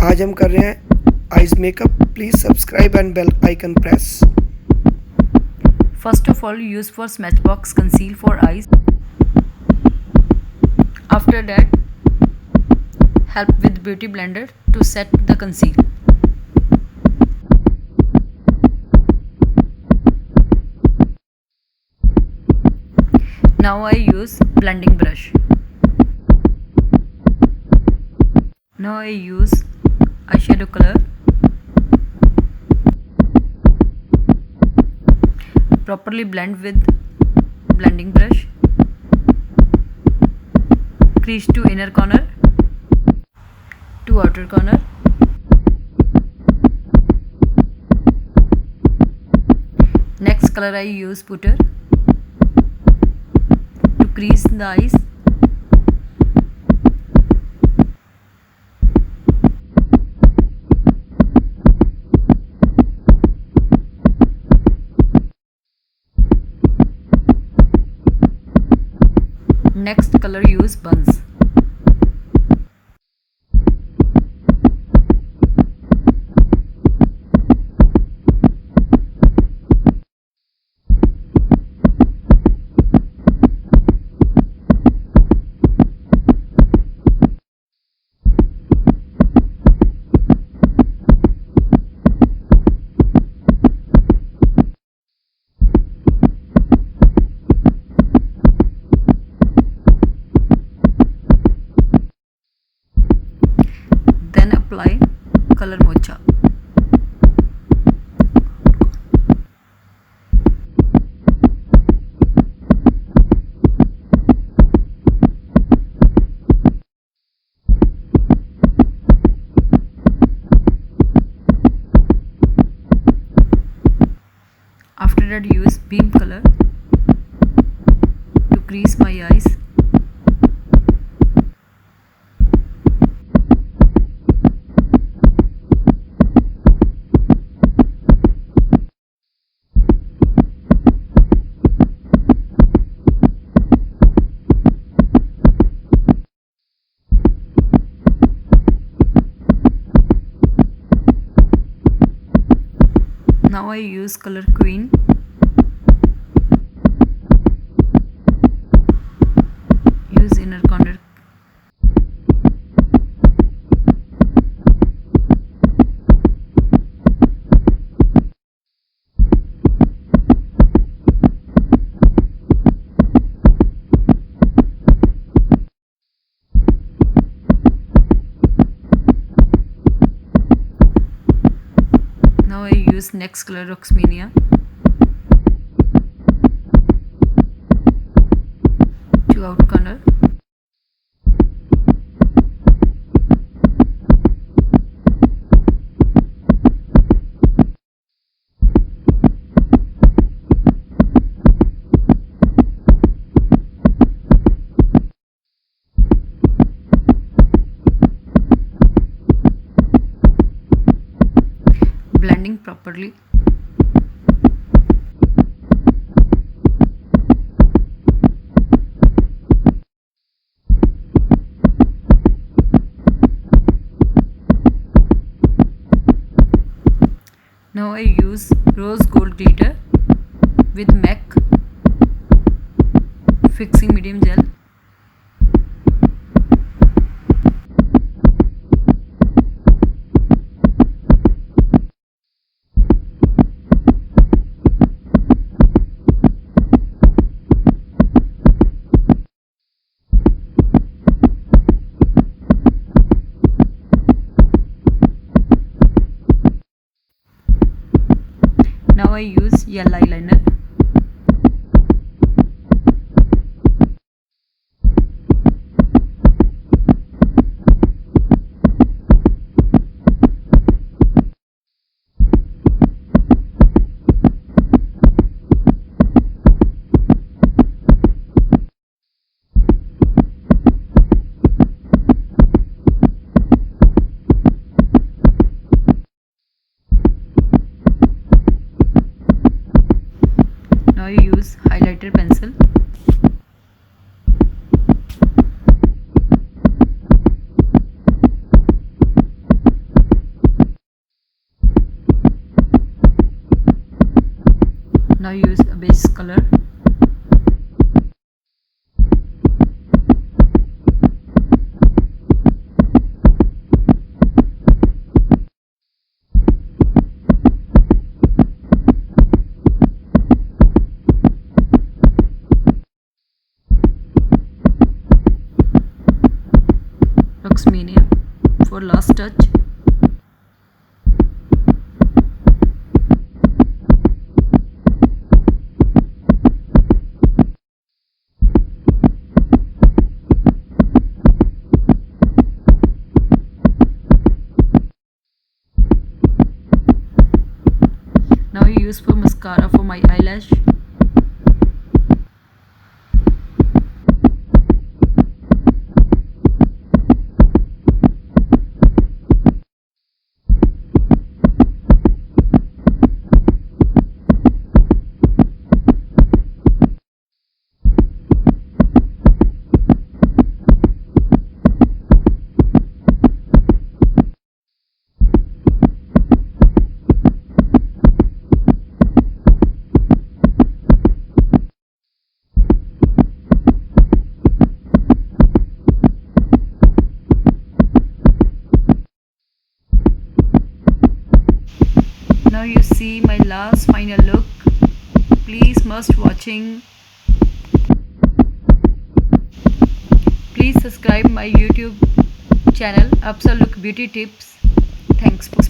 आज हम कर रहे हैं eyes makeup. Please subscribe and bell icon press. First of all, use for Smashbox conceal for eyes. After that, help with beauty blender to set the conceal. Now I use blending brush. Now I use eyeshadow color. Properly blend with blending brush. Crease to inner corner, to outer corner. Next color I use putter to crease the eyes. Next color use buns. Then apply color mocha. After that, use beam color to crease my eyes. Now I use color queen. Use inner corner. Now I use next color Roxmania to out corner. Blending properly. Now I use rose gold glitter with MAC fixing medium gel. Now I use yellow eyeliner. Now you use highlighter pencil. Now use a base color. Looks medium for last touch. Now I use for mascara for my eyelash. Now you see my last final look. Please must watching. Please subscribe my YouTube channel Apsa Look Beauty Tips. Thanks for